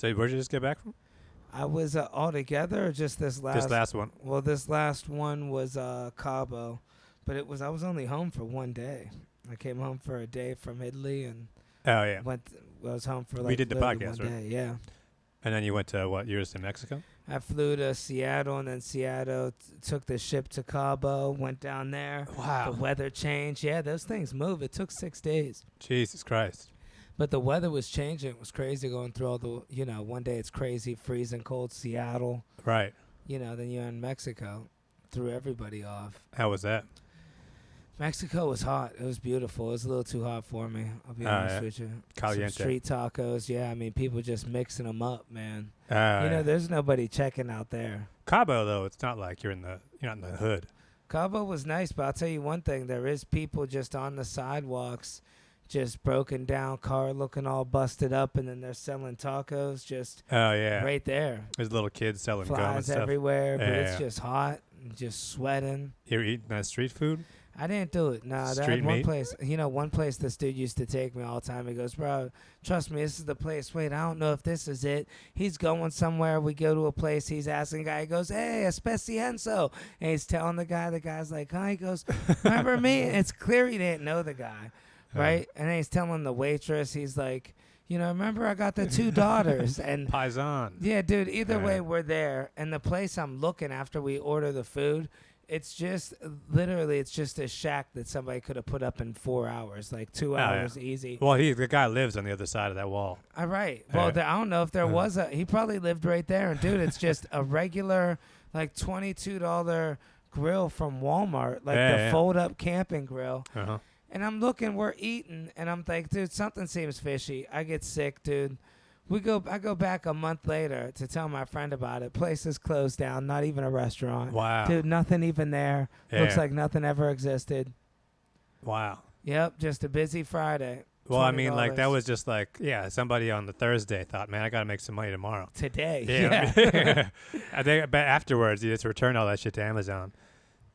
So where'd you just get back from? I was all together or just this last? This last one. Well, this last one was Cabo, but I was only home for one day. I came home for a day from Italy and Oh, yeah. I was home for like We did the podcast, one right? day. Yeah. And then you went to, what, you were just in Mexico? I flew to Seattle and then Seattle took the ship to Cabo, went down there. Wow. The weather changed. Yeah, those things move. It took 6 days. Jesus Christ. But the weather was changing. It was crazy going through all the, one day it's crazy, freezing cold, Seattle. Right. Then you're in Mexico. Threw everybody off. How was that? Mexico was hot. It was beautiful. It was a little too hot for me. I'll be honest with you. Caliente. Some street tacos. Yeah, I mean, people just mixing them up, man. Yeah. There's nobody checking out there. Cabo, though, it's not like you're not in the hood. Cabo was nice, but I'll tell you one thing. There is people just on the sidewalks, just broken down, car looking all busted up, and then they're selling tacos just right there. There's little kids selling gum and Flies stuff. everywhere, but it's just hot and just sweating. You're eating that street food? I didn't do it. Nah, that Street one meat? place. One place this dude used to take me all the time. He goes, bro, trust me, this is the place. Wait, I don't know if this is it. He's going somewhere. We go to a place. He's asking a guy. He goes, hey, especienso. And he's telling the guy. The guy's like, huh? He goes, remember me? And it's clear he didn't know the guy, right? And then he's telling the waitress. He's like, remember I got the 2 daughters. And Paisan. yeah, dude, either way, we're there. And the place I'm looking after we order the food, it's just literally it's just a shack that somebody could have put up in 4 hours, like 2 hours easy. Well, the guy lives on the other side of that wall. All right. Well, I don't know if there was he probably lived right there. And dude, it's just a regular like $22 grill from Walmart, like the fold up camping grill. Uh-huh. And I'm looking, we're eating, and I'm like, dude, something seems fishy. I get sick, dude. I go back a month later to tell my friend about it. Place is closed down, not even a restaurant. Wow. Dude, nothing even there. Yeah. Looks like nothing ever existed. Wow. Yep, just a busy Friday. Well, I mean, $20. like, that was just like, somebody on the Thursday thought, man, I got to make some money tomorrow. Today. Yeah. I think, but afterwards, you just return all that shit to Amazon.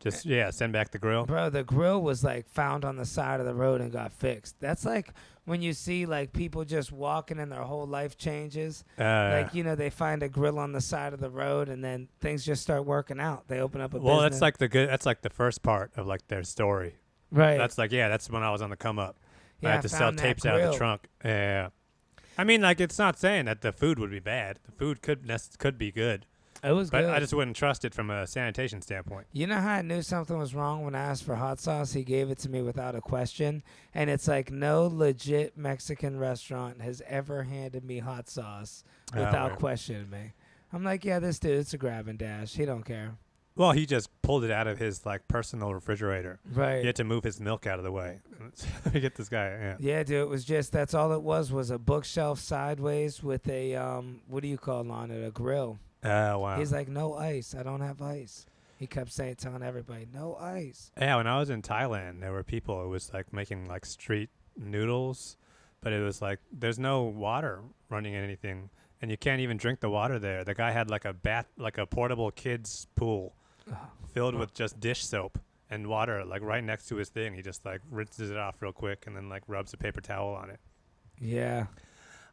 Just, send back the grill. Bro, the grill was, like, found on the side of the road and got fixed. That's like when you see, like, people just walking and their whole life changes. Like, they find a grill on the side of the road and then things just start working out. They open up a business. Well, that's like the first part of, like, their story. Right. That's like, that's when I was on the come up. Yeah, I had to sell tapes out of the trunk. Yeah. I mean, like, it's not saying that the food would be bad. The food could be good. It was good. But I just wouldn't trust it from a sanitation standpoint. You know how I knew something was wrong when I asked for hot sauce? He gave it to me without a question. And it's like no legit Mexican restaurant has ever handed me hot sauce without questioning me. I'm like, yeah, this dude, it's a grab and dash. He don't care. Well, he just pulled it out of his, like, personal refrigerator. Right. He had to move his milk out of the way. to get this guy, Yeah, dude, it was just, that's all it was a bookshelf sideways with a, what do you call on it, a grill. Oh, wow. He's like, no ice. I don't have ice. He kept telling everybody, no ice. Yeah, when I was in Thailand, there were people who was, like, making, like, street noodles. But it was, like, there's no water running in anything. And you can't even drink the water there. The guy had, like, a portable kid's pool filled with just dish soap and water, like, right next to his thing. He just, like, rinses it off real quick and then, like, rubs a paper towel on it. Yeah.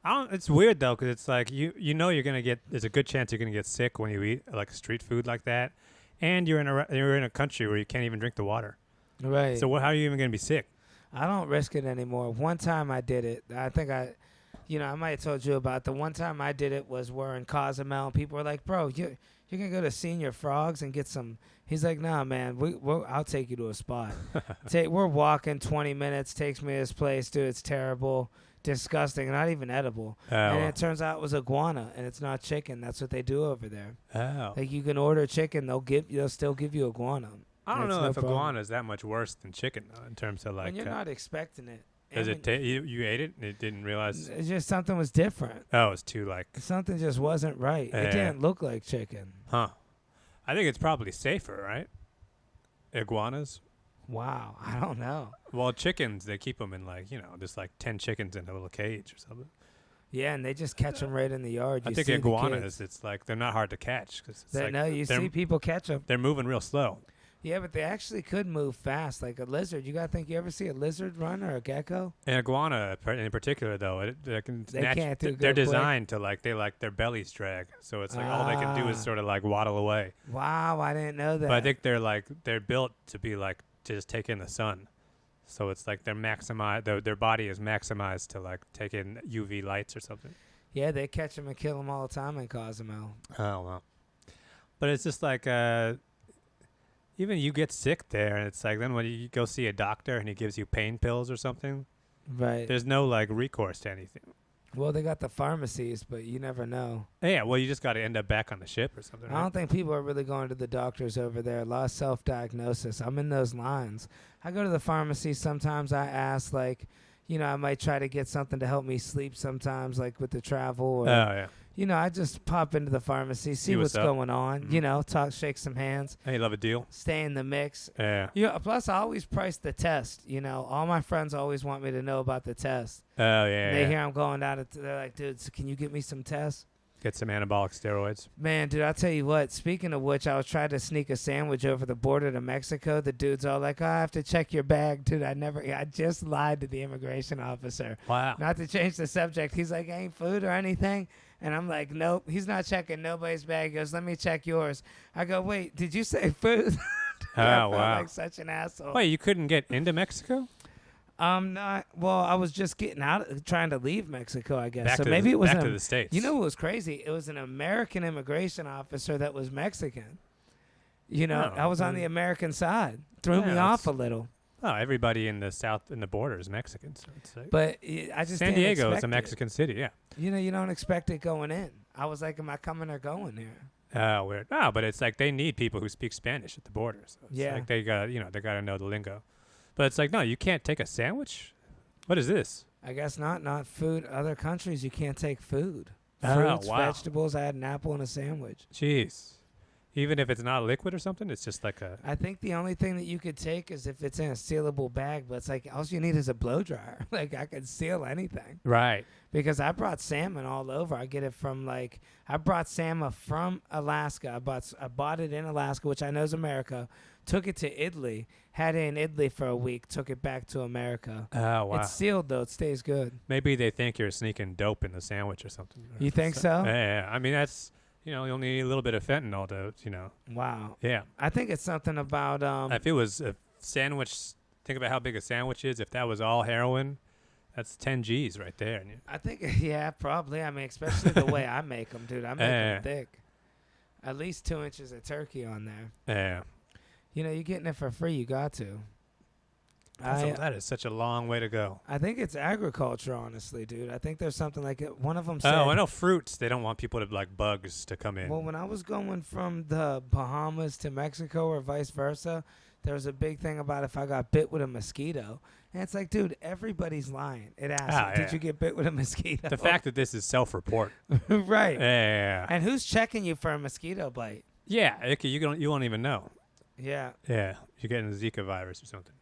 It's weird, though, because it's like you know you're going to get – there's a good chance you're going to get sick when you eat, like, street food like that. And you're in a country where you can't even drink the water. Right. So how are you even going to be sick? I don't risk it anymore. One time I did it. I think I might have told you about the one time I did it was we're in Cozumel. And people were like, bro, you're going to go to Senior Frogs and get some – he's like, nah, man, I'll take you to a spot. We're walking 20 minutes, takes me to this place. Dude, it's terrible. Disgusting, not even edible. And it turns out it was iguana, and it's not chicken. That's what they do over there. Oh. Like, you can order chicken, they'll still give you iguana. I don't know if iguana is that much worse than chicken, though, in terms of, like... And you're not expecting it. Is it you ate it and it didn't realize... It's just something was different. Oh, it's too, like... Something just wasn't right. It didn't look like chicken. Huh. I think it's probably safer, right? Iguanas? Wow, I don't know. Well, chickens, they keep them in, like, just like 10 chickens in a little cage or something. Yeah, and they just catch them right in the yard. I think iguanas, it's like, they're not hard to catch. Cause it's you see people catch them. They're moving real slow. Yeah, but they actually could move fast, like a lizard. You gotta think. You ever see a lizard run or a gecko? An iguana, in particular, though, They can't do they're good quick. designed to like their bellies drag, so it's like all they can do is sort of like waddle away. Wow, I didn't know that. But I think they're built to be like to just take in the sun, so it's like they're maximized. Their body is maximized to like take in UV lights or something. Yeah, they catch them and kill them all the time in Cozumel. Oh well, but it's just like even you get sick there, and it's like then when you go see a doctor and he gives you pain pills or something, Right. there's no like recourse to anything. Well, they got the pharmacies, but you never know. Yeah, well, you just got to end up back on the ship or something. I Right? don't think people are really going to the doctors over there. A lot of self-diagnosis. I'm in those lines. I go to the pharmacy sometimes. I ask, like, I might try to get something to help me sleep sometimes, like with the travel. Or, Oh yeah. I just pop into the pharmacy, see what's what's up. going on. Mhm. Talk, shake some hands, Hey, love a deal. stay in the mix. Yeah. Plus, I always price the test. All my friends always want me to know about the test. Oh yeah. They yeah. hear I'm going out. They're like, dude, so can you get me some tests? Get some anabolic steroids. Man, dude, I'll tell you what. Speaking of which, I was trying to sneak a sandwich over the border to Mexico. The dude's all like, I have to check your bag. Dude, I just lied to the immigration officer. Wow. Not to change the subject. He's like, ain't food or anything. And I'm like, nope. He's not checking nobody's bag. He goes, let me check yours. I go, wait, did you say food? Oh I felt wow. like such an asshole. Wait, you couldn't get into Mexico? Not. Well, I was just getting out, trying to leave Mexico, I guess. Back So to maybe the, it was back an to the States. You know what was crazy? It was an American immigration officer that was Mexican. I was on the American side. Threw me Yeah, off that's- a little. Oh, everybody in the south in the border is Mexican. So it's like But I just San didn't Diego is expect a Mexican city. Yeah. it. You don't expect it going in. I was like, am I coming or going here? Oh, weird. No, but it's like they need people who speak Spanish at the border. So it's Yeah. like they got they got to know the lingo. But it's like, no, you can't take a sandwich. What is this? I guess not. Not food. Other countries, you can't take food. Oh, Fruits, wow. vegetables. I had an apple and a sandwich. Jeez. Even if it's not liquid or something, it's just like a. I think the only thing that you could take is if it's in a sealable bag, but it's like all you need is a blow dryer. Like I could seal anything. Right. Because I brought salmon all over. I get it from I brought salmon from Alaska. I bought it in Alaska, which I know is America. Took it to Italy. Had it in Italy for a week. Took it back to America. Oh, wow. It's sealed though. It stays good. Maybe they think you're sneaking dope in the sandwich or something. You think so? Yeah. I mean, that's, you'll need a little bit of fentanyl to, Wow. Yeah. I think it's something about If it was a sandwich, think about how big a sandwich is. If that was all heroin, that's 10 G's right there. And I think yeah, probably. I mean, especially the way I make them, dude. I make them thick. At least 2 inches of turkey on there. yeah. You're getting it for free. You got to. That is such a long way to go. I think it's agriculture, honestly, dude. I think there's something like it. One of them said. Oh, I know fruits. They don't want people to like bugs to come in. Well, when I was going from the Bahamas to Mexico or vice versa, there was a big thing about if I got bit with a mosquito. And it's like, dude, everybody's lying. It asks, did you get bit with a mosquito? The fact that this is self-report. Right. Yeah. And who's checking you for a mosquito bite? Yeah. Okay, you won't even know. Yeah. Yeah. You're getting the Zika virus or something.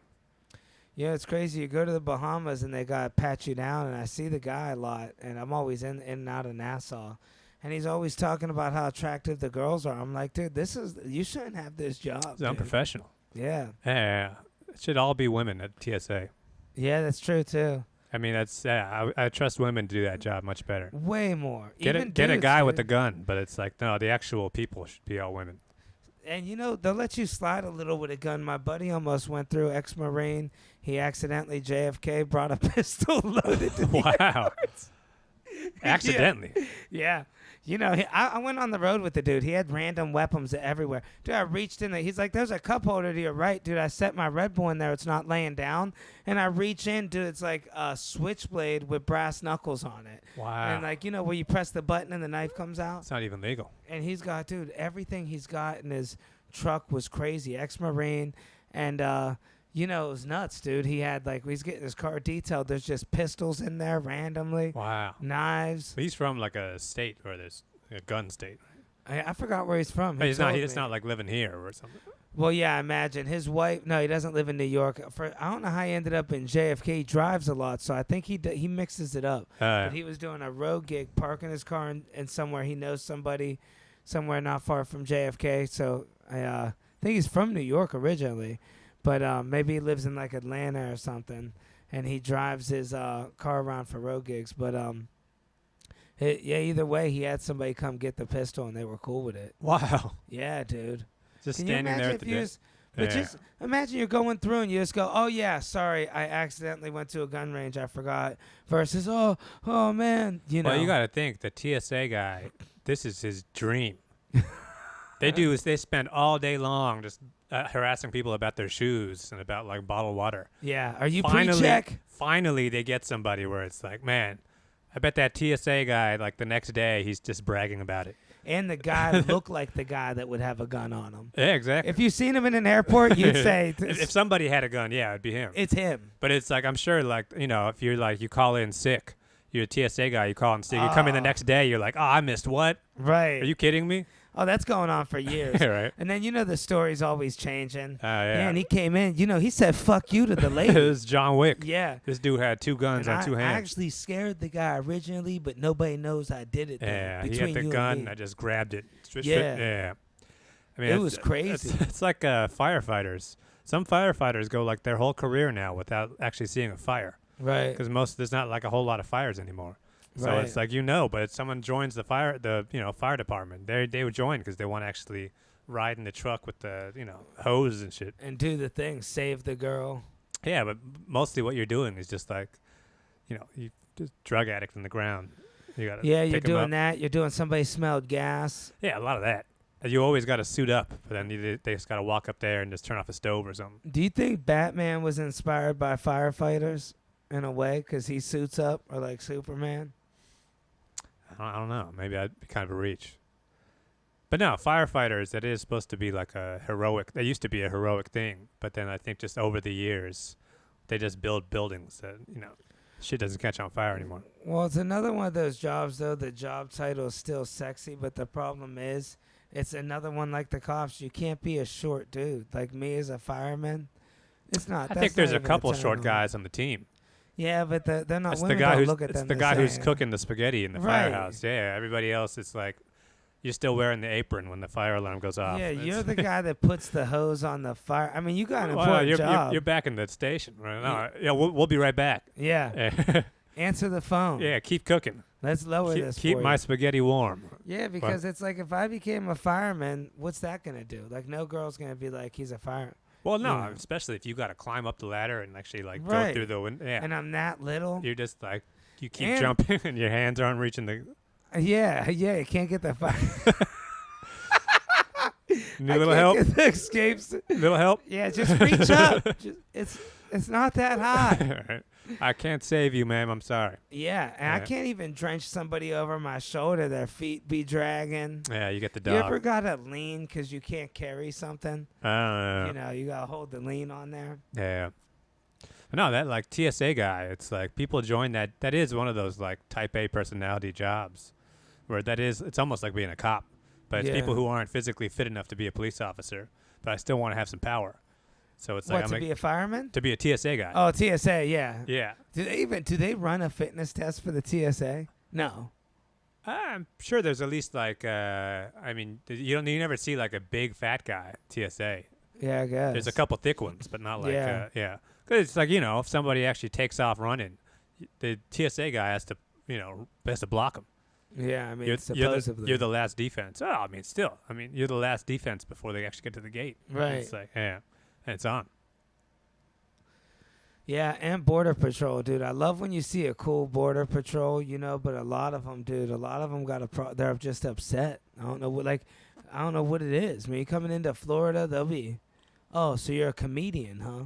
Yeah, it's crazy. You go to the Bahamas and they got pat you down, and I see the guy a lot, and I'm always in and out of Nassau. And he's always talking about how attractive the girls are. I'm like, dude, you shouldn't have this job. It's unprofessional. Yeah. Yeah. It should all be women at TSA. Yeah, that's true, too. I mean, I trust women to do that job much better. Way more. Get a dudes, guy dude. with a gun, but it's like, no, the actual people should be all women. And, they'll let you slide a little with a gun. My buddy almost went through, ex-Marine. He accidentally, JFK, brought a pistol loaded to the Wow. Accidentally. Yeah. I went on the road with the dude. He had random weapons everywhere. Dude, I reached in there. He's like, there's a cup holder to your right. Dude, I set my Red Bull in there. It's not laying down. And I reach in, dude, it's like a switchblade with brass knuckles on it. Wow. And where you press the button and the knife comes out. It's not even legal. And he's got, dude, everything he's got in his truck was crazy. Ex-Marine. And, it was nuts, dude. He had, he's getting his car detailed. There's just pistols in there randomly. Wow. Knives. But he's from like a state where there's a gun state. I forgot where he's from. But he's not told me. like living here or something. Well, yeah, I imagine. His wife, no, he doesn't live in New York. I don't know how he ended up in JFK. He drives a lot, so I think he mixes it up. But he was doing a road gig, parking his car in somewhere he knows somebody, somewhere not far from JFK. So think he's from New York originally, but maybe he lives in like Atlanta or something, and he drives his car around for road gigs. But either way, he had somebody come get the pistol, and they were cool with it. Wow. Yeah, dude. Just Can you standing there imagine at the if you But just imagine you're going through and you just go, oh, yeah, sorry, I accidentally went to a gun range. I forgot. Versus, oh, man, you know. Well, you got to think, the TSA guy, this is his dream. They spend all day long just harassing people about their shoes and about, like, bottled water. Yeah. Are you pre-check? Finally, they get somebody where it's like, man, I bet that TSA guy, like, the next day, he's just bragging about it. And the guy looked like the guy that would have a gun on him. Yeah, exactly. If you seen him in an airport, you'd say... if somebody had a gun, yeah, it'd be him. It's him. But it's like, I'm sure, like, you know, if you're like, you call in sick, you're a TSA guy, you call in sick, you come in the next day, you're like, oh, I missed what? Right. Are you kidding me? Oh, that's going on for years. Right. And then, you know, the story's always changing. Yeah. And he came in, you know, he said, fuck you to the lady. It was John Wick. Yeah. This dude had two guns on two hands. I actually scared the guy originally, but nobody knows I did it. Yeah, he had the gun. I just grabbed it. Yeah. I mean, it was crazy. It's like firefighters. Some firefighters go like their whole career now without actually seeing a fire. Right. Because there's not like a whole lot of fires anymore. So it's like, you know, but if someone joins the fire department, they would join because they want to actually ride in the truck with the, you know, hose and shit. And do the thing, save the girl. Yeah, but mostly what you're doing is just like, you know, you just drug addict in the ground. You gotta you're doing that. You're doing somebody smelled gas. Yeah, a lot of that. You always got to suit up, but then they just got to walk up there and just turn off a stove or something. Do you think Batman was inspired by firefighters in a way because he suits up, or like Superman? I don't know. Maybe I'd be kind of a reach. But no, firefighters, that is supposed to be like a heroic. They used to be a heroic thing, but then I think just over the years, they just build buildings that, you know, shit doesn't catch on fire anymore. Well, it's another one of those jobs, though. The job title is still sexy, but the problem is it's another one like the cops. You can't be a short dude. Like me as a fireman, it's not. I think there's a couple short guys on the team. Yeah, but they're not. It's women the guy don't who's look at them the guy same. who's cooking the spaghetti in the firehouse. Yeah, everybody else, it's like you're still wearing the apron when the fire alarm goes off. Yeah, you're the guy that puts the hose on the fire. I mean, you got an important job. You're back in the station right now. Yeah, we'll be right back. Yeah. Answer the phone. Yeah, keep cooking. Let's lower this. Keep my spaghetti warm. Yeah, because it's like if I became a fireman, what's that gonna do? Like, no girl's gonna be like, he's a fireman. Well, no, especially if you got to climb up the ladder and actually like go through the window. Yeah. And I'm that little. You're just like, you keep jumping and your hands aren't reaching the. Yeah, you can't get the fire. Need a little help? The escapes. Little help? Yeah, just reach up. It's not that high. Right. I can't save you, ma'am. I'm sorry. Yeah, and I can't even drench somebody over my shoulder. Their feet be dragging. Yeah, you get the dog. You ever got to lean because you can't carry something? You know, you got to hold the lean on there. Yeah. No, that like TSA guy, it's like people join that. That is one of those like type A personality jobs where it's almost like being a cop. But it's people who aren't physically fit enough to be a police officer, but I still want to have some power. So it's like, to be a fireman? To be a TSA guy. Oh, TSA, yeah. Yeah. Do they run a fitness test for the TSA? No. I'm sure there's at least like, I mean, you never see like a big fat guy at TSA. Yeah, I guess. There's a couple thick ones, but not like, Because it's like, you know, if somebody actually takes off running, the TSA guy has to block them. Yeah, I mean, supposedly. You're the last defense. Oh, I mean, still. I mean, you're the last defense before they actually get to the gate. Right. It's like, yeah. And it's on. Yeah, and Border Patrol, dude. I love when you see a cool Border Patrol, you know, but a lot of them, dude, they're just upset. I don't know what it is. When you're coming into Florida, they'll be, oh, so you're a comedian, huh?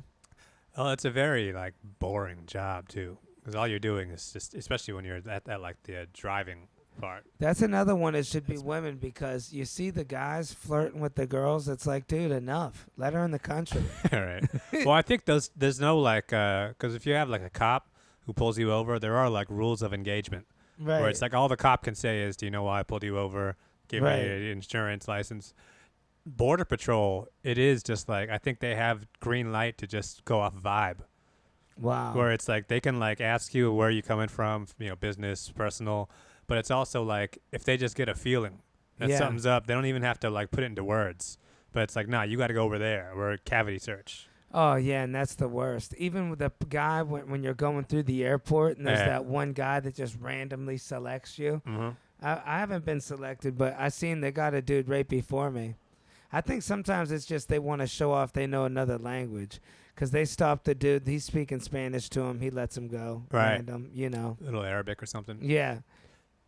Oh, it's a very, like, boring job, too. Because all you're doing is just, especially when you're at like, the driving part. That's another one that should be women because you see the guys flirting with the girls. It's like, dude, enough. Let her in the country. All right. Well, I think there's no like because if you have like a cop who pulls you over, there are like rules of engagement. Right. Where it's like all the cop can say is, "Do you know why I pulled you over? Give me an insurance license." Border Patrol, it is just like I think they have green light to just go off vibe. Wow. Where it's like they can like ask you where you coming from, you know, business, personal. But it's also like if they just get a feeling that something's up, they don't even have to like put it into words. But it's like, nah, you got to go over there. We're cavity search. Oh yeah, and that's the worst. Even with the guy when you're going through the airport, and there's that one guy that just randomly selects you. Mm-hmm. I haven't been selected, but I seen they got a dude right before me. I think sometimes it's just they want to show off they know another language, because they stopped the dude. He's speaking Spanish to him. He lets him go. Right. Random, you know. A little Arabic or something. Yeah.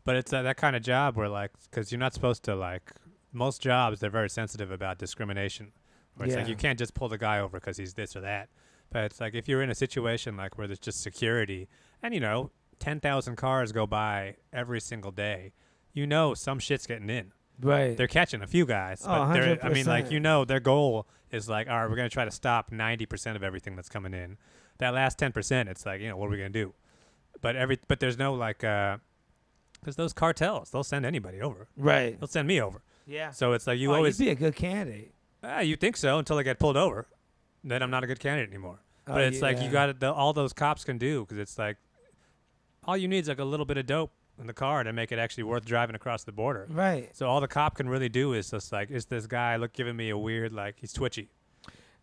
But it's that kind of job where, like, because you're not supposed to, like, most jobs, they're very sensitive about discrimination. Where it's like, you can't just pull the guy over because he's this or that. But it's like, if you're in a situation, like, where there's just security, and, 10,000 cars go by every single day, some shit's getting in. Right. They're catching a few guys. Oh, But 100%. I mean, like, their goal is like, all right, we're going to try to stop 90% of everything that's coming in. That last 10%, it's like, what are we going to do? But there's no, like, because those cartels, they'll send anybody over. Right. They'll send me over. Yeah. So it's like, you always. You'd be a good candidate. You think so until I get pulled over. Then I'm not a good candidate anymore. But it's like, you got all those cops can do, because it's like, all you need is like a little bit of dope in the car to make it actually worth driving across the border. Right. So all the cop can really do is just like, is this guy giving me a weird, like, he's twitchy.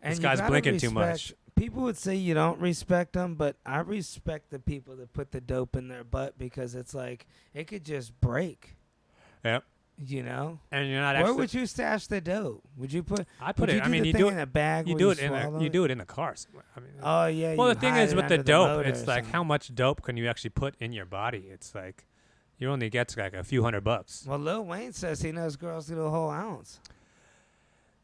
And this guy's blinking too respect, much. People would say you don't respect them, but I respect the people that put the dope in their butt, because it's like it could just break. Yep. And you're not where actually. would you stash the dope? Would you put? I put would it. You I mean, the you thing do in a bag. You where do it in swallow you do it in the car somewhere. I mean. Oh yeah. Well, you the thing hide is it with the under dope, motor it's or like something. how much dope can you actually put in your body? It's like you only get like a few $100. Well, Lil Wayne says he knows girls do a whole ounce.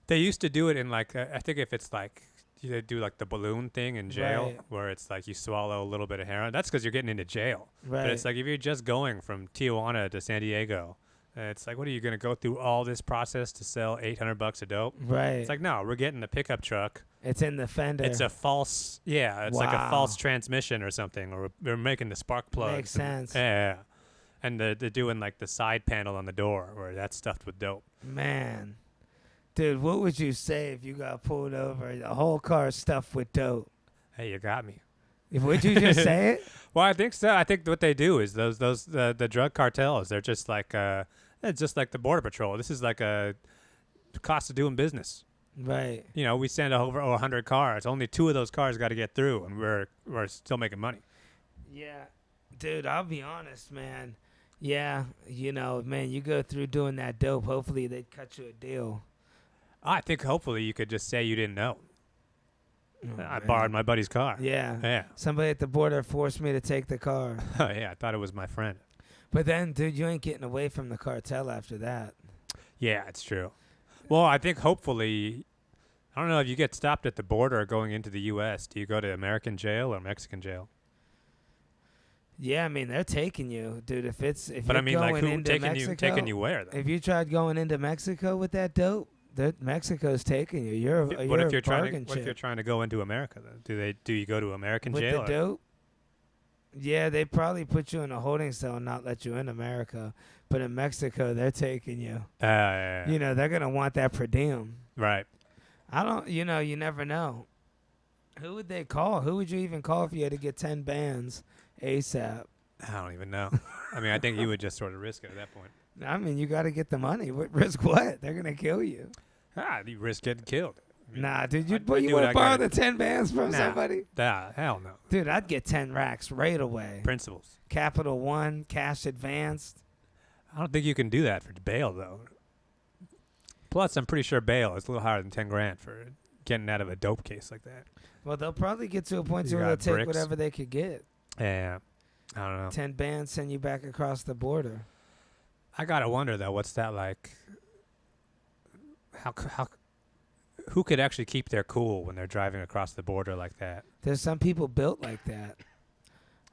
They used to do it in like I think if it's like they do like the balloon thing in jail, Right. where it's like you swallow a little bit of heroin. That's because you're getting into jail. Right. But it's like if you're just going from Tijuana to San Diego, it's like, what are you going to go through all this process to sell $800 of dope? Right. It's like, no, we're getting the pickup truck. It's in the fender. It's a false, it's like a false transmission or something, or we're making the spark plugs. Makes sense. Yeah. And they're doing like the side panel on the door where that's stuffed with dope. Man. Dude, what would you say if you got pulled over? The whole car stuffed with dope. Hey, you got me. Would you just say it? Well, I think so. I think what they do is the drug cartels, they're just like it's just like the Border Patrol. This is like a cost of doing business. Right. We send over 100 cars. Only 2 of those cars got to get through, and we're still making money. Yeah. Dude, I'll be honest, man. Yeah, man, you go through doing that dope, hopefully they'd cut you a deal. I think hopefully you could just say you didn't know. Oh, I man. borrowed my buddy's car. Yeah. Yeah. Somebody at the border forced me to take the car. Oh, yeah. I thought it was my friend. But then, dude, you ain't getting away from the cartel after that. Yeah, it's true. Well, I think hopefully, I don't know if you get stopped at the border going into the U.S., do you go to American jail or Mexican jail? Yeah, I mean, they're taking you, dude. If But you're I mean, like, going who into Mexico, taking you where, though? if you tried going into Mexico with that dope, Mexico's taking you. What if you're bargain trying to go into America? Then do you go to American with jail? the dope? Yeah, they probably put you in a holding cell and not let you in America. But in Mexico, they're taking you. Yeah. They're gonna want that per diem. Right. I don't. You never know. Who would they call? Who would you even call if you had to get 10 bands ASAP? I don't even know. I mean, I think you would just sort of risk it at that point. I mean, you got to get the money. Risk what? They're gonna kill you. You risk getting killed. I mean, Nah, dude. I'd You do want what to I borrow gotta the 10 bands from somebody? Hell no. Dude, I'd get 10 racks right away. Principles. Capital One, cash advanced. I don't think you can do that for bail, though. Plus, I'm pretty sure bail is a little higher than $10,000 for getting out of a dope case like that. Well, they'll probably get to a point You where they'll got take bricks. whatever they could get. Yeah. I don't know. 10 bands, send you back across the border. I gotta wonder though, what's that like? How who could actually keep their cool when they're driving across the border like that? There's some people built like that.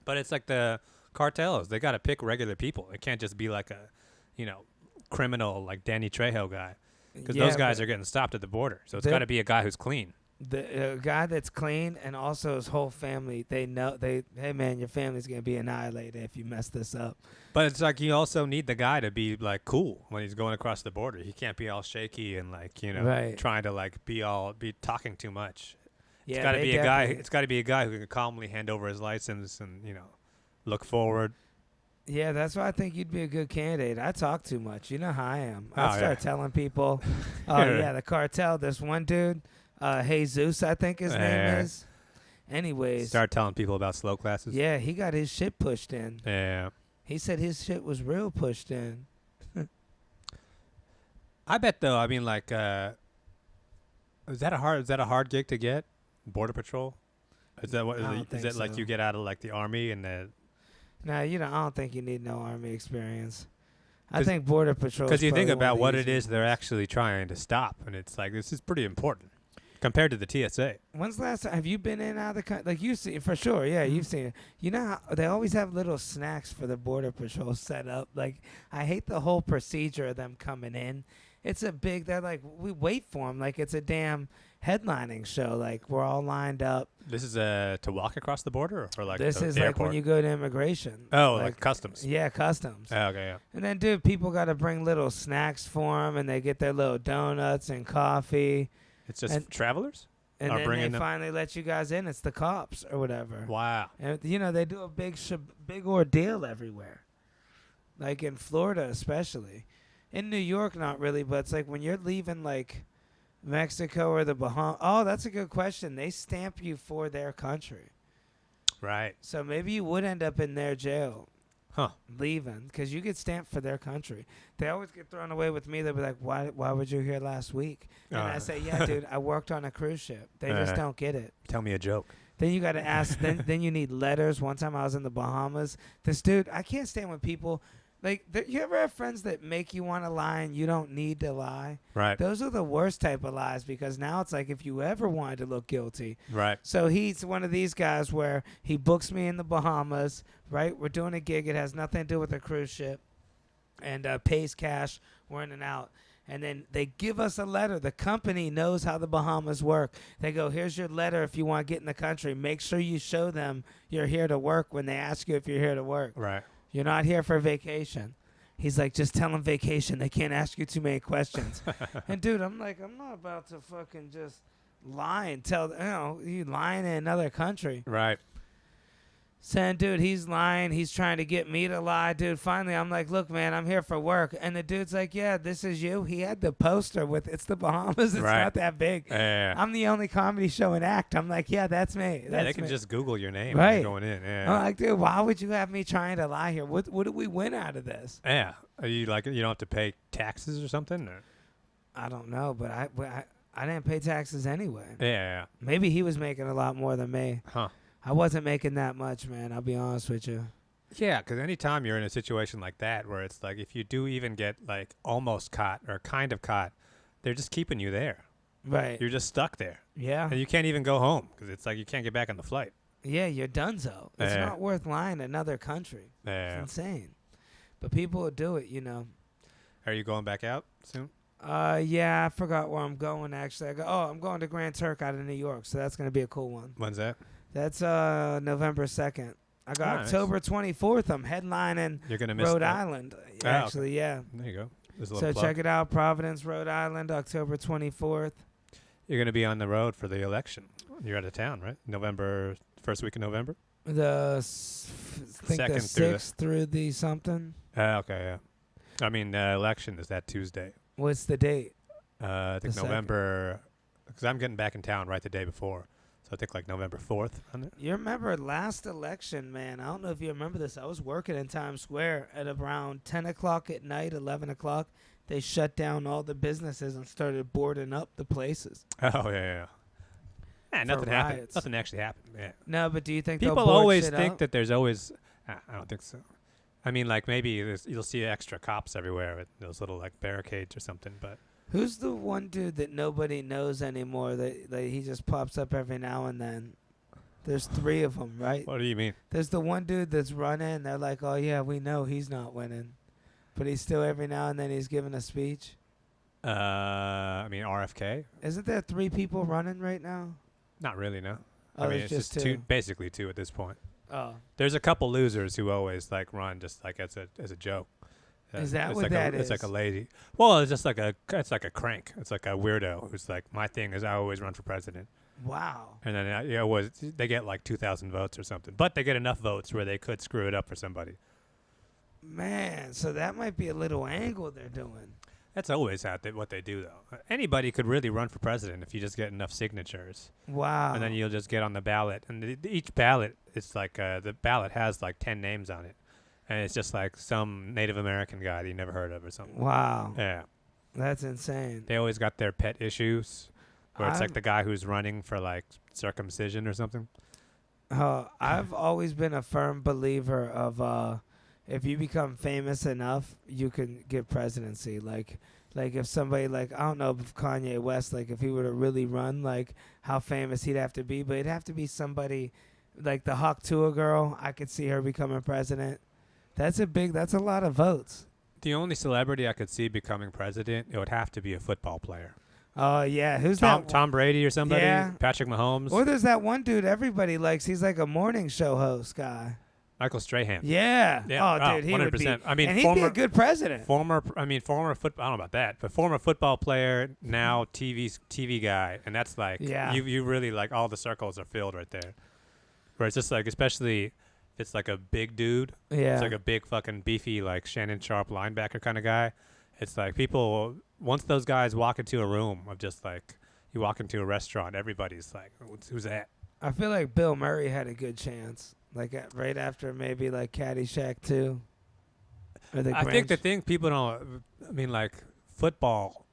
But it's like the cartels; they gotta pick regular people. It can't just be like a, criminal like Danny Trejo guy, because those guys are getting stopped at the border. So it's got to be a guy who's clean. The guy that's clean, and also his whole family. They know hey man, your family's gonna be annihilated if you mess this up. But it's like you also need the guy to be like cool when he's going across the border. He can't be all shaky and like Right. trying to like be talking too much. Yeah, It's got to they be a guy. definitely- It's got to be a guy who can calmly hand over his license and look forward. Yeah, that's why I think you'd be a good candidate. I talk too much. You know how I am. I Oh, start yeah. telling people, oh, yeah, the cartel, this one dude, Jesus, I think his name Yeah. is. Anyways, Start telling people about slow classes. yeah, he got his shit pushed in. Yeah. He said his shit was real pushed in. I bet though. I mean, like, is that a hard gig to get? Border Patrol. Is that what? I don't Is think it like so. you get out of like the army and the? Nah, I don't think you need no army experience. I 'Cause- think Border Patrol. Because you think probably one about of the what it easier is they're ones. actually trying to stop, and it's like this is pretty important compared to the TSA. When's the last time have you been in and out of the country? Like you've seen for sure, yeah, you've seen it. You know how they always have little snacks for the Border Patrol set up. Like I hate the whole procedure of them coming in. It's a big. They're like we wait for them like it's a damn headlining show. Like we're all lined up. This is to walk across the border or for like This the is airport? like when you go to immigration. Oh, like customs. Yeah, customs. Oh, okay, yeah. And then, dude, people got to bring little snacks for them, and they get their little donuts and coffee. It's just And- travelers. And Are then bringing they them- finally let you guys in. It's the cops or whatever. Wow. And they do a big ordeal everywhere, like in Florida especially. In New York, not really, but it's like when you're leaving like Mexico or the Bahamas. Oh, that's a good question. They stamp you for their country, Right. so maybe you would end up in their jail. Huh. Leaving because you get stamped for their country. They always get thrown away with me. They'll be like, "Why were you here last week?" And I say, "Yeah, dude, I worked on a cruise ship." They just don't get it. Tell me a joke. Then you got to ask. then you need letters. One time I was in the Bahamas. This dude, I can't stand when people like. You ever have friends that make you want to lie and you don't need to lie? Right. Those are the worst type of lies because now it's like if you ever wanted to look guilty. Right. So he's one of these guys where he books me in the Bahamas, right? We're doing a gig. It has nothing to do with a cruise ship and pays cash. We're in and out. And then they give us a letter. The company knows how the Bahamas work. They go, here's your letter if you want to get in the country. Make sure you show them you're here to work when they ask you if you're here to work. Right. You're not here for vacation. He's like, just tell them vacation. They can't ask you too many questions. And, dude, I'm like, I'm not about to fucking just lie and tell, you lying in another country. Right. Saying, dude, he's lying. He's trying to get me to lie. Dude, finally, I'm like, look, man, I'm here for work. And the dude's like, yeah, this is you. He had the poster with, it's the Bahamas. It's Right. not that big. Yeah. I'm the only comedy show and act. I'm like, yeah, that's me. Yeah, That's they can me. just Google your name Right. when you're going in. Yeah. I'm like, dude, why would you have me trying to lie here? What do we win out of this? Yeah. Are you like you don't have to pay taxes or something? Or? I don't know, but I didn't pay taxes anyway. Yeah. Maybe he was making a lot more than me. Huh. I wasn't making that much, man. I'll be honest with you. Yeah, because anytime you're in a situation like that where it's like if you do even get like almost caught or kind of caught, they're just keeping you there. Right. You're just stuck there. Yeah. And you can't even go home because it's like you can't get back on the flight. Yeah, you're donezo. It's Yeah. not worth lying in another country. Yeah. It's insane. But people will do it, Are you going back out soon? Yeah, I forgot where I'm going, actually. I'm going to Grand Turk out of New York, so that's going to be a cool one. When's that? That's November 2nd. I got Nice. October 24th. I'm headlining You're going to miss Rhode that. Island, okay. actually, yeah. There you go. There's a So little plug. check it out, Providence, Rhode Island, October 24th. You're going to be on the road for the election. You're out of town, right? First week of November? I think Second the through the- 6th through the something. Okay, yeah. I mean, election is that Tuesday. What's the date? I think The second. November, because I'm getting back in town right the day before. So I think like November 4th. On it. You remember last election, man. I don't know if you remember this. I was working in Times Square at around 10 o'clock at night, 11 o'clock. They shut down all the businesses and started boarding up the places. Oh, yeah. Yeah, nothing For happened. riots. Nothing actually happened. Yeah. No, but do you think People they'll board always shit think up? that there's always. I don't think so. I mean, like maybe you'll see extra cops everywhere with those little like barricades or something. But Who's the one dude that nobody knows anymore that he just pops up every now and then? There's 3 of them, right? what do you mean? There's the one dude that's running. And they're like, oh, yeah, we know he's not winning. But he's still every now and then he's giving a speech. I mean RFK. Isn't there 3 people running right now? Not really, no. Oh, I mean, there's it's just just 2. basically 2 at this point. Oh. There's a couple losers who always like run just like as a joke. Is that it's what like that It's like is? a lady. Well, it's just like it's like a crank. It's like a weirdo who's like, my thing is I always run for president. Wow. And then they get like 2,000 votes or something, but they get enough votes where they could screw it up for somebody. Man, so that might be a little angle they're doing. That's always what they do, though. Anybody could really run for president if you just get enough signatures. Wow. And then you'll just get on the ballot. And each ballot, it's like the ballot has like 10 names on it. And it's just like some Native American guy that you never heard of or something. Wow. Yeah. That's insane. They always got their pet issues where it's like I've- the guy who's running for like circumcision or something. I've always been a firm believer of if you become famous enough, you can get presidency. Like if somebody like I don't know if Kanye West, like if he were to really run, like how famous he'd have to be, but it'd have to be somebody like the Hawk Tuah girl. I could see her becoming president. That's a lot of votes. The only celebrity I could see becoming president, it would have to be a football player. Oh yeah, who's Tom that? Tom Brady or somebody? Yeah. Patrick Mahomes? Or there's that one dude everybody likes. He's like a morning show host guy. Michael Strahan. Yeah. Yeah. Oh, dude, he 100%. would be. I mean, and he'd be a good president. Former football. I don't know about that, but former football player, now TV guy, and that's like, Yeah. you really like all the circles are filled right there. Where it's just like, especially if it's like a big dude, Yeah. it's like a big fucking beefy like Shannon Sharp linebacker kind of guy. It's like people once those guys walk into a room of just like you walk into a restaurant, everybody's like, who's that? I feel like Bill Murray had a good chance. Like right after maybe like Caddyshack 2. Or the I think Grinch. the thing people don't. I mean, like football.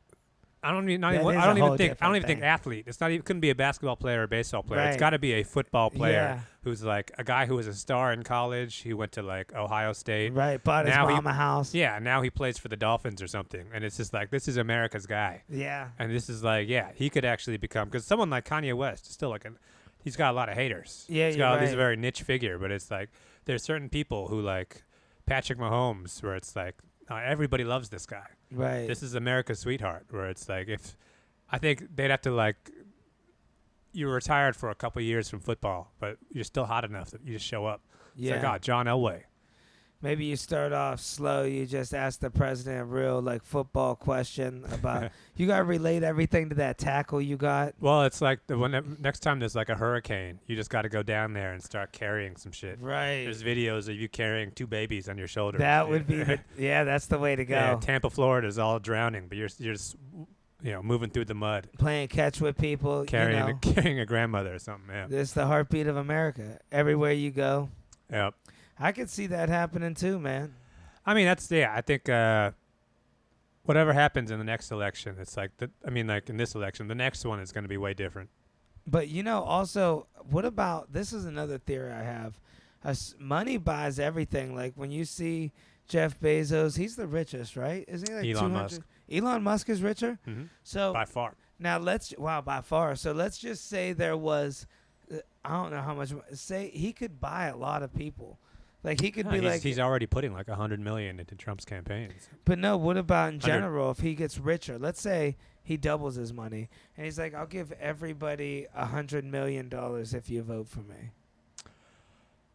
I don't even. That is a I don't even whole think. I don't different even think thing. athlete. It's not even. Couldn't be a basketball player or a baseball player. It's Right. got to be a football player Yeah. who's like a guy who was a star in college. He went to like Ohio State. Right, bought his Now he- mama house. Yeah. Now he plays for the Dolphins or something. And it's just like this is America's guy. Yeah. And this is like he could actually become because someone like Kanye West is still like he's got a lot of haters. Yeah, he's you're got he's a right. very niche figure, but it's like there's certain people who like Patrick Mahomes where it's like everybody loves this guy. Right. This is America's sweetheart where it's like if I think they'd have to like you're retired for a couple years from football, but you're still hot enough that you just show up. It's yeah. like, John Elway. Maybe you start off slow. You just ask the president a real like football question about. You gotta relate everything to that tackle you got. Well, it's like next time there's like a hurricane, you just got to go down there and start carrying some shit. Right. There's videos of you carrying 2 babies on your shoulders. That would be. That's the way to go. Yeah, Tampa, Florida is all drowning, but you're just moving through the mud, Playing catch with people. carrying carrying a grandmother or something. Yeah. It's the heartbeat of America. Everywhere you go. Yep. I could see that happening too, man. I mean, I think whatever happens in the next election, it's like like in this election, the next one is going to be way different. But also, what about this? Is another theory I have. Money buys everything. Like when you see Jeff Bezos, he's the richest, right? Isn't he like Elon 200? Musk. Elon Musk is richer. Mm-hmm. So By far. now by far. So let's just say there was, I don't know how much. Say he could buy a lot of people. Like he could be like. He's already putting like $100 million into Trump's campaigns. But no, what about in 100. general? If he gets richer, let's say he doubles his money, and he's like, "I'll give everybody $100 million if you vote for me."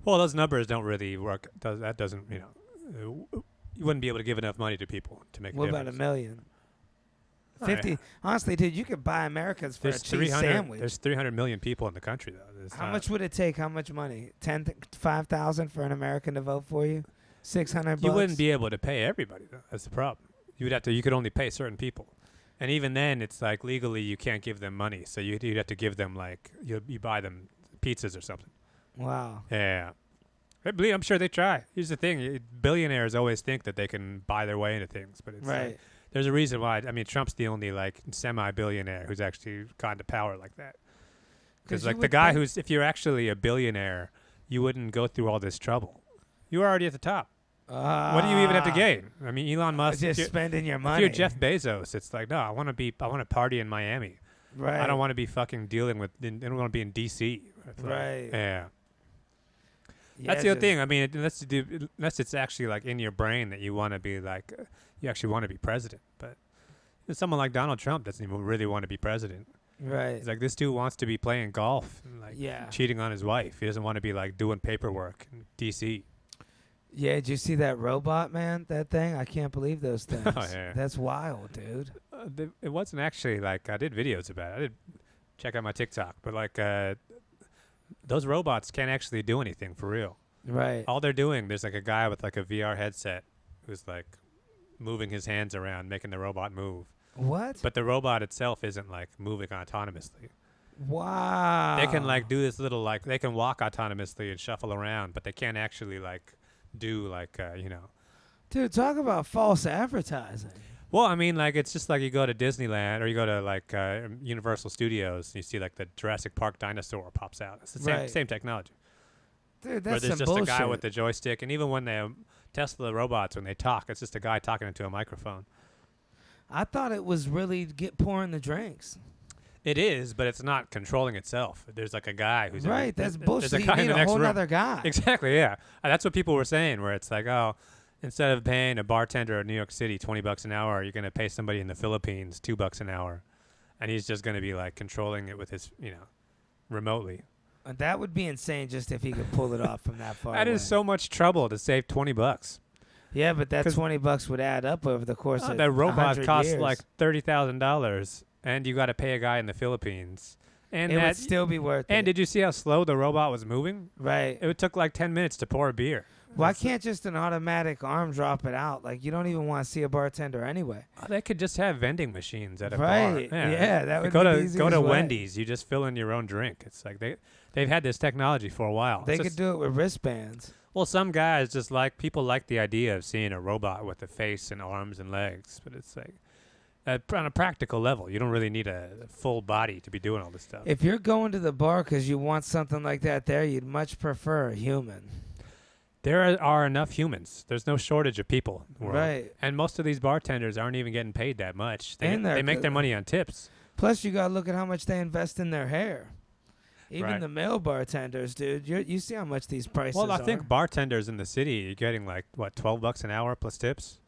Well, those numbers don't really work. That doesn't, you wouldn't be able to give enough money to people to make a What difference. about $1 million? Oh, 50. yeah. Honestly, dude, you could buy Americans for There's a cheese sandwich. There's 300 million people in the country, though. It's How not- much would it take? How much money? 5,000 for an American to vote for you? $600. You wouldn't be able to pay everybody, though. That's the problem. You could only pay certain people. And even then, it's like legally you can't give them money. So you'd have to give them like, you buy them pizzas or something. Wow. Yeah. I'm sure they try. Here's the thing. Billionaires always think that they can buy their way into things. But it's Right. like, there's a reason why. I mean, Trump's the only like semi-billionaire who's actually gotten to power like that. Because like the guy if you're actually a billionaire, you wouldn't go through all this trouble. You're already at the top. What do you even have to gain? I mean, Elon Musk. Just spending your money. If you're Jeff Bezos, it's like, no, I want to party in Miami. Right. I don't want to be fucking dealing with. I don't want to be in D.C. It's like, Right. yeah. Yeah, That's the other just- thing. I mean, unless it's actually like in your brain that you want to be like, you actually want to be president. But someone like Donald Trump doesn't even really want to be president. Right. It's like this dude wants to be playing golf and like Yeah. cheating on his wife. He doesn't want to be like doing paperwork in D.C. Yeah, did you see that robot, man? That thing? I can't believe those things. yeah. That's wild, dude. It wasn't actually like I did videos about it. I did check out my TikTok, but like those robots can't actually do anything for real. Right. All they're doing, there's like a guy with like a VR headset who's like moving his hands around, making the robot move. What? But the robot itself isn't like moving autonomously. Wow. They can like do this little like they can walk autonomously and shuffle around, but they can't actually like do like Dude, talk about false advertising. Well, I mean, like it's just like you go to Disneyland or you go to like Universal Studios and you see like the Jurassic Park dinosaur pops out. It's the same technology. Dude, Where that's there's some just bullshit. a guy with the joystick, and even when they Tesla robots when they talk, it's just a guy talking into a microphone. I thought it was really pouring the drinks. It is, but it's not controlling itself. There's like a guy who's right. That's bullshit. There's a guy you in need the a next whole room. other guy. Exactly. Yeah, that's what people were saying. Where it's like, oh, instead of paying a bartender in New York City $20 an hour, you're going to pay somebody in the Philippines $2 an hour, and he's just going to be like controlling it with his, remotely. That would be insane just if he could pull it off from that far. That is so much trouble to save $20. Yeah, but that $20 would add up over the course of that robot 100 costs years. like $30,000, and you got to pay a guy in the Philippines, and It that would still be worth it. And did you see how slow the robot was moving? Right. It took like 10 minutes to pour a beer. Why can't just an automatic arm drop it out? Like, you don't even want to see a bartender anyway. Oh, they could just have vending machines at a bar. Right. Yeah, that would go be to the easiest go to way. Wendy's. You just fill in your own drink. It's like they've had this technology for a while. They could do it with wristbands. Well, some guys just people like the idea of seeing a robot with a face and arms and legs, but it's like on a practical level, you don't really need a full body to be doing all this stuff. If you're going to the bar because you want something like that there, you'd much prefer a human. There are enough humans. There's no shortage of people in the world. Right. And most of these bartenders aren't even getting paid that much. And They make their money on tips. Plus, you got to look at how much they invest in their hair. Even Right. the male bartenders, dude. You see how much these prices are. Well, I think bartenders in the city, you're getting like, what, $12 an hour plus tips?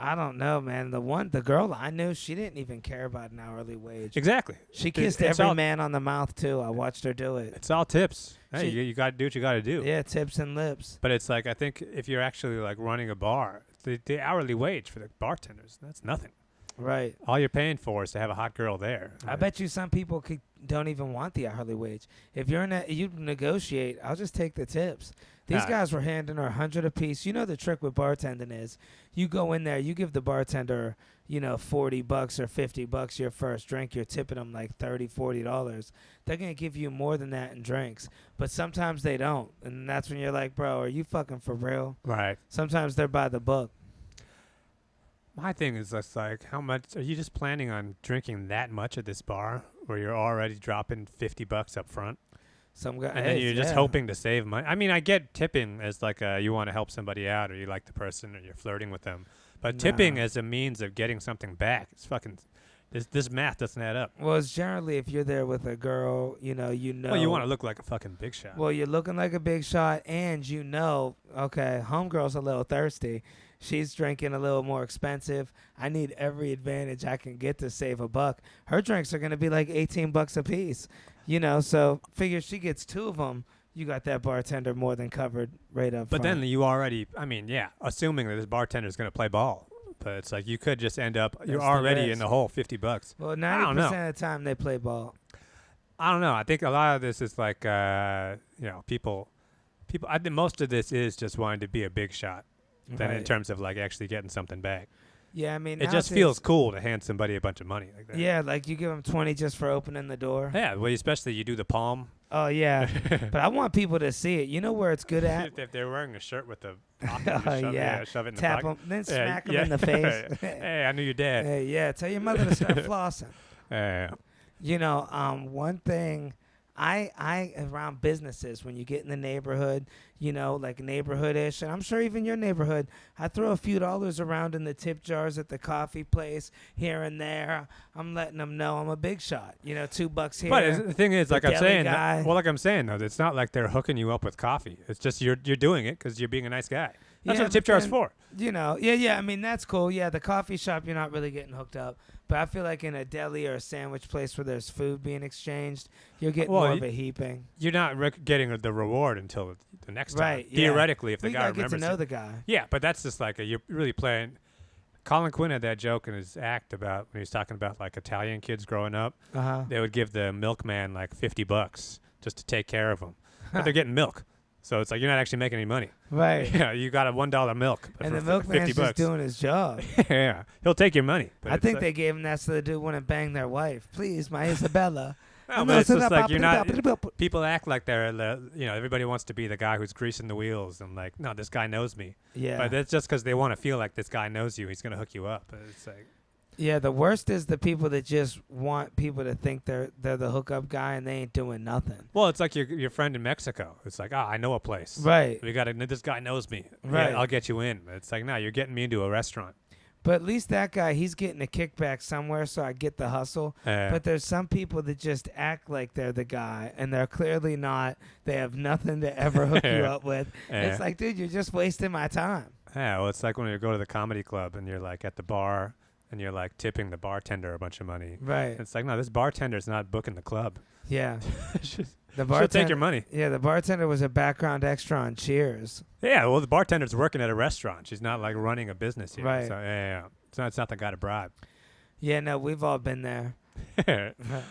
I don't know, man. The girl I knew, she didn't even care about an hourly wage. Exactly. She kissed every man on the mouth, too. I watched her do it. It's all tips. Hey, you got to do what you got to do. Yeah, tips and lips. But it's like, I think if you're actually like running a bar, the hourly wage for the bartenders, that's nothing. Right. All you're paying for is to have a hot girl there. I bet you some people don't even want the hourly wage. If you negotiate, I'll just take the tips. These guys were handing her 100 apiece. You know the trick with bartending is you go in there, you give the bartender, $40 or $50 your first drink. You're tipping them like $30, $40. They're going to give you more than that in drinks. But sometimes they don't. And that's when you're like, bro, are you fucking for real? Right. Sometimes they're by the book. My thing is just like, how much are you just planning on drinking that much at this bar where you're already dropping $50 up front? Some guy, and then you're just hoping to save money. I mean, I get tipping as like you want to help somebody out or you like the person or you're flirting with them. But tipping as a means of getting something back, it's fucking, this math doesn't add up. Well, it's generally if you're there with a girl, you know. Well, you want to look like a fucking big shot. Well, you're looking like a big shot and okay, homegirl's a little thirsty. She's drinking a little more expensive. I need every advantage I can get to save $1. Her drinks are going to be like $18 a piece. So figure she gets 2 of them. You got that bartender more than covered right up But front. then you already, assuming that this bartender is going to play ball. But it's like you could just end up, you're already in the hole, $50. Well, 90% of the time they play ball. I don't know. I think a lot of this is like, people, I think most of this is just wanting to be a big shot than in terms of like actually getting something back. Yeah, I mean, it just feels cool to hand somebody a bunch of money like that. Yeah, like you give them 20 just for opening the door. Yeah, well, especially you do the palm. Oh yeah, but I want people to see it. You know where it's good at? If they're wearing a shirt with the shove it in tap the pocket. them, then smack them in the face. Hey, I knew your dad. Hey, yeah, tell your mother to start flossing. Yeah. One thing I around businesses, when you get in the neighborhood, like neighborhood-ish, and I'm sure even your neighborhood, I throw a few dollars around in the tip jars at the coffee place here and there. I'm letting them know I'm a big shot. $2 here. But the thing is, like I'm saying, guy. though, it's not like they're hooking you up with coffee. It's just you're doing it because you're being a nice guy. That's Yeah, what a tip jar is for. I mean, that's cool. Yeah, the coffee shop, you're not really getting hooked up. But I feel like in a deli or a sandwich place where there's food being exchanged, you're getting more of a heaping. You're not getting the reward until the next time. Right. Theoretically, if the guy remembers. You got to get to know the guy. Yeah, but that's just like you're really playing. Colin Quinn had that joke in his act about when he was talking about like Italian kids growing up. They would give the milkman like $50 just to take care of them. But they're getting milk. So it's like you're not actually making any money. Right. Yeah, you got a $1 milk. And for the milkman's just doing his job. Yeah, he'll take your money. I think they gave him that so the dude wouldn't bang their wife. Please, my Isabella. No, but it's just like you're not. People act like they're, everybody wants to be the guy who's greasing the wheels, and like, no, this guy knows me. Yeah. But that's just because they want to feel like this guy knows you. He's gonna hook you up. But it's like. Yeah, the worst is the people that just want people to think they're the hookup guy and they ain't doing nothing. Well, it's like your friend in Mexico. It's like, I know a place. Right. This guy knows me. Right. Yeah, I'll get you in. But it's like, no, you're getting me into a restaurant. But at least that guy, he's getting a kickback somewhere, so I get the hustle. But there's some people that just act like they're the guy, and they're clearly not. They have nothing to ever hook you up with. It's like, dude, you're just wasting my time. Yeah, well, it's like when you go to the comedy club and you're like at the bar and you're like tipping the bartender a bunch of money. Right. It's like, no, this bartender's not booking the club. Yeah. The bartender, she'll take your money. Yeah, the bartender was a background extra on Cheers. Yeah, well, the bartender's working at a restaurant. She's not like running a business here. Right. So, yeah. It's not the guy to bribe. Yeah, no, we've all been there.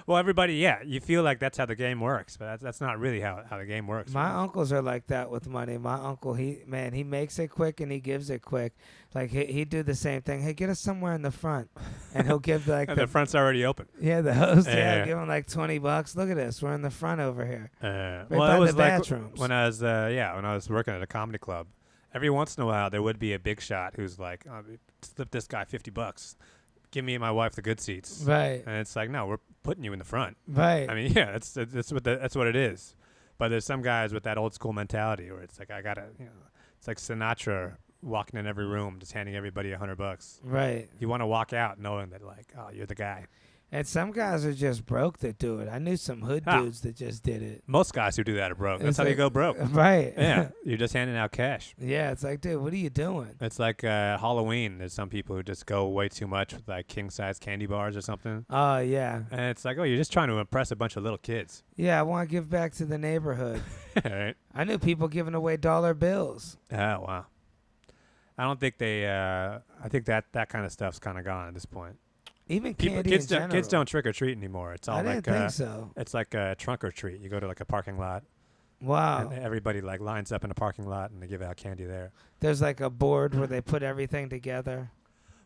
Well, everybody, you feel like that's how the game works, but that's not really how the game works. My uncles are like that with money. My uncle, he makes it quick and he gives it quick. Like he'd do the same thing. Hey, get us somewhere in the front, and he'll give like and the front's already open. Yeah, the host. Give him like $20. Look at this. We're in the front over here. Right by the bathrooms. When I was working at a comedy club. Every once in a while, there would be a big shot who's like, slip this guy $50. Give me and my wife the good seats. Right. And it's like, no, we're putting you in the front. Right. I mean, yeah, that's what it is. But there's some guys with that old school mentality where it's like, I gotta, it's like Sinatra walking in every room, just handing everybody $100. Right. You want to walk out knowing that, like, oh, you're the guy. And some guys are just broke that do it. I knew some hood dudes that just did it. Most guys who do that are broke. That's how you go broke. Right. Yeah. You're just handing out cash. Yeah. It's like, dude, what are you doing? It's like Halloween. There's some people who just go way too much with like king-size candy bars or something. Oh, yeah. And it's like, oh, you're just trying to impress a bunch of little kids. Yeah. I want to give back to the neighborhood. Right. I knew people giving away dollar bills. Oh, wow. I don't think I think that kind of stuff's kind of gone at this point. Even candy in general. Kids don't trick or treat anymore. It's all I didn't think so. It's like a trunk or treat. You go to like a parking lot. Wow. And everybody like lines up in a parking lot and they give out candy there. There's like a board where they put everything together.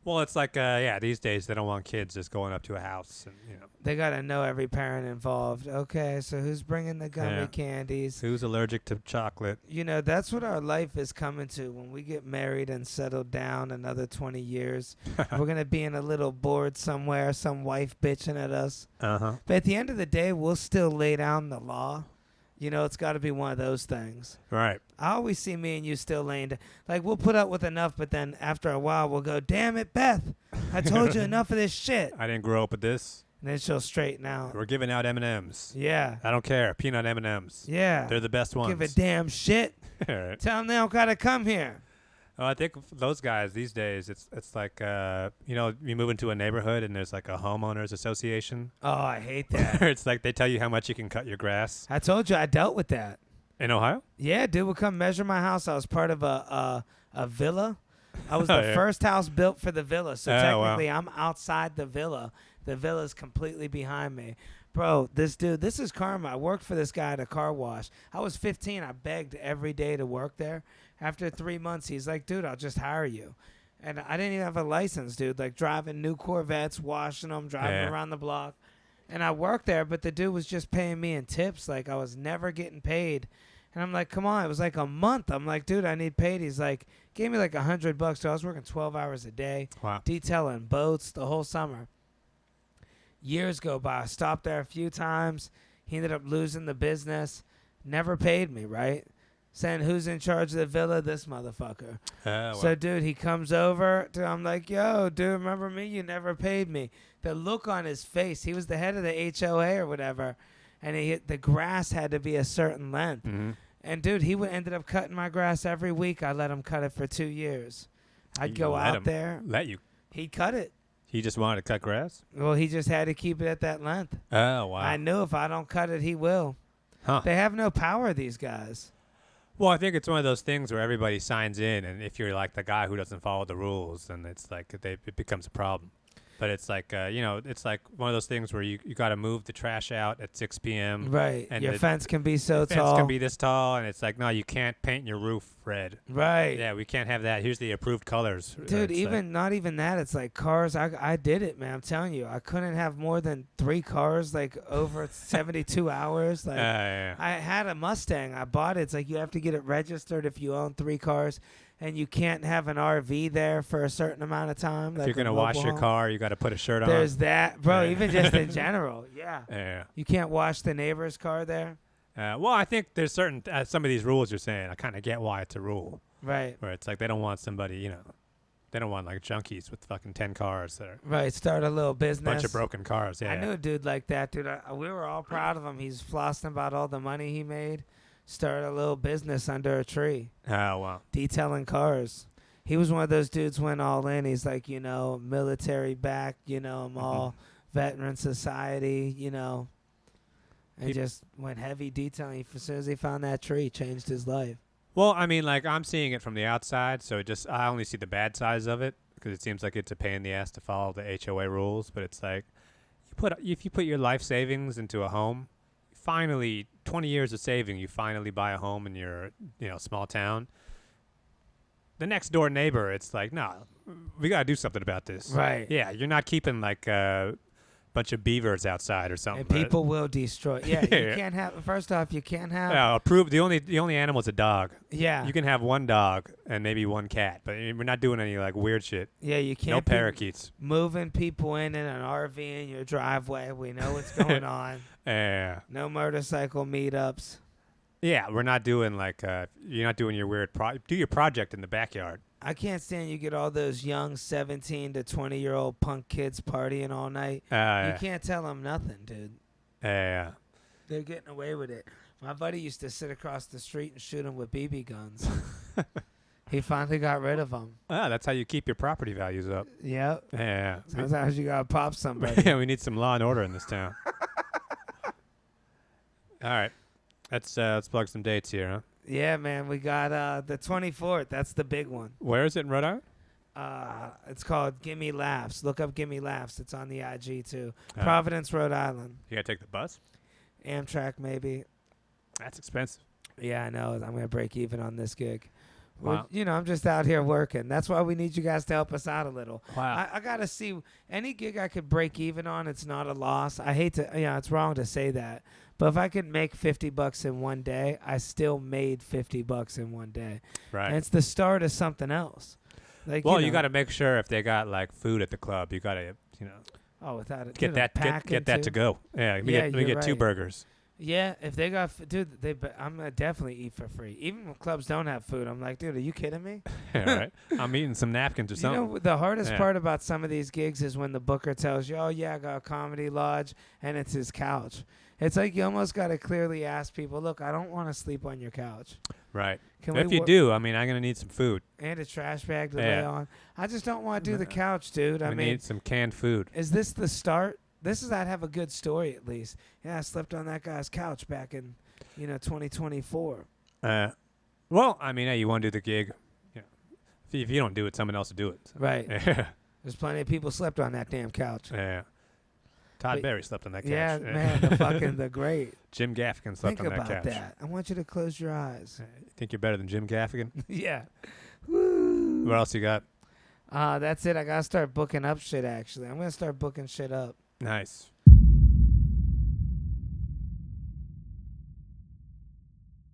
Well, it's like these days they don't want kids just going up to a house and they gotta know every parent involved. Okay, so who's bringing the gummy candies? Who's allergic to chocolate? That's what our life is coming to when we get married and settle down another 20 years. We're gonna be in a little board somewhere, some wife bitching at us. Uh-huh. But at the end of the day, we'll still lay down the law. It's got to be one of those things. Right. I always see me and you still laying down. Like, we'll put up with enough, but then after a while, we'll go, damn it, Beth. I told you enough of this shit. I didn't grow up with this. And then she'll straighten out. We're giving out M&Ms. Yeah. I don't care. Peanut M&Ms. Yeah. They're the best ones. Give a damn shit. Right. Tell them they don't got to come here. Oh, I think those guys these days, it's like, you move into a neighborhood and there's like a homeowners association. Oh, I hate that. It's like they tell you how much you can cut your grass. I told you I dealt with that. In Ohio? Yeah, dude would come measure my house. I was part of a villa. I was the first house built for the villa. So technically I'm outside the villa. The villa's completely behind me. Bro, this is karma. I worked for this guy at a car wash. I was 15. I begged every day to work there. After 3 months, he's like, dude, I'll just hire you. And I didn't even have a license, dude. Like driving new Corvettes, washing them, driving around the block. And I worked there, but the dude was just paying me in tips. Like I was never getting paid. And I'm like, come on. It was like a month. I'm like, dude, I need paid. He's like, gave me like $100. So I was working 12 hours a day. Wow. Detailing boats the whole summer. Years go by. I stopped there a few times. He ended up losing the business. Never paid me, right? Saying, who's in charge of the villa? This motherfucker. So, dude, he comes over. I'm like, yo, dude, remember me? You never paid me. The look on his face. He was the head of the HOA or whatever. And the grass had to be a certain length. Mm-hmm. And, dude, he ended up cutting my grass every week. I let him cut it for 2 years. I'd go out there. Let you? He'd cut it. He just wanted to cut grass? Well, he just had to keep it at that length. Oh, wow. I knew if I don't cut it, he will. Huh. They have no power, these guys. Well, I think it's one of those things where everybody signs in, and if you're like the guy who doesn't follow the rules, then it's like it becomes a problem. But it's like, it's like one of those things where you got to move the trash out at 6 p.m. Right. And Your the fence can be so fence tall. can be this tall, and it's like, no, you can't paint your roof red. Right. Yeah, we can't have that. Here's the approved colors. Dude, It's even not even that. It's like cars. I did it, man. I'm telling you, I couldn't have more than 3 cars like over 72 hours. Like yeah. I had a Mustang. I bought it. It's like you have to get it registered if you own 3 cars, and you can't have an RV there for a certain amount of time. If like you're gonna wash your car, you got to put a shirt on. There's that, bro. Yeah. Even just in general, yeah. Yeah. You can't wash the neighbor's car there. Well, I think there's certain some of these rules you're saying. I kind of get why it's a rule. Right. Where it's like they don't want somebody, they don't want like junkies with fucking 10 cars that are Right. Start a little business. bunch of broken cars. Yeah. I knew a dude like that, dude. We were all proud of him. He's flossing about all the money he made. Started a little business under a tree. Oh wow. Detailing cars. He was one of those dudes went all in. He's like, military back, I'm all veteran society, and just went heavy detailing. As soon as he found that tree, changed his life. Well, I mean, like I'm seeing it from the outside, so I only see the bad sides of it because it seems like it's a pain in the ass to follow the HOA rules. But it's like if you put your life savings into a home, finally 20 years of saving, you finally buy a home in your small town. The next door neighbor, it's like, no, we gotta do something about this. Right. Yeah, you're not keeping like a bunch of beavers outside or something. And people will destroy. Yeah, you can't have. First off, you can't have. Yeah, approved. The only animal is a dog. Yeah. You can have one dog and maybe one cat, but we're not doing any like weird shit. Yeah, you can't. No parakeets. Moving people in an RV in your driveway. We know what's going on. Yeah. No motorcycle meetups. Yeah, we're not doing like you're not doing your weird do your project in the backyard. I can't stand you get all those young 17 to 20-year-old punk kids partying all night. You can't tell them nothing, dude. Yeah. They're getting away with it. My buddy used to sit across the street and shoot them with BB guns. He finally got rid of them. Ah, that's how you keep your property values up. Yep. Yeah. Sometimes you gotta pop somebody. Yeah, we need some law and order in this town. All right. Let's plug some dates here, huh? Yeah, man. We got the 24th. That's the big one. Where is it in Rhode Island? It's called Gimme Laughs. Look up Gimme Laughs. It's on the IG too. Providence, Rhode Island. You gotta take the bus? Amtrak, maybe. That's expensive. Yeah, I know. I'm gonna break even on this gig. Wow. I'm just out here working. That's why we need you guys to help us out a little. Wow. I gotta see any gig I could break even on. It's not a loss. I hate to, it's wrong to say that, but if I could make $50 in one day, I still made $50 in one day. Right. And it's the start of something else. Like, well, you got to make sure if they got like food at the club, you got to, Oh, without it, get that to go. Yeah. Let me get 2 burgers. Yeah, if they got, dude, I'm gonna definitely eat for free. Even when clubs don't have food, I'm like, dude, are you kidding me? All right. I'm eating some napkins or something. The hardest part about some of these gigs is when the booker tells you, oh, yeah, I got a comedy lodge, and it's his couch. It's like you almost got to clearly ask people, look, I don't want to sleep on your couch. Right. If you do, I'm going to need some food. And a trash bag to lay on. I just don't want to do the couch, dude. I need some canned food. Is this the start? I'd have a good story at least. Yeah, I slept on that guy's couch back in, 2024. Well, I mean, hey, you want to do the gig. If you don't do it, someone else will do it. So. Right. Yeah. There's plenty of people slept on that damn couch. Yeah. Todd Berry slept on that couch. Yeah, man, the great. Jim Gaffigan slept on that couch. Think about that. I want you to close your eyes. You think you're better than Jim Gaffigan? Yeah. Woo. What else you got? That's it. I got to start booking up shit, actually. I'm going to start booking shit up. Nice.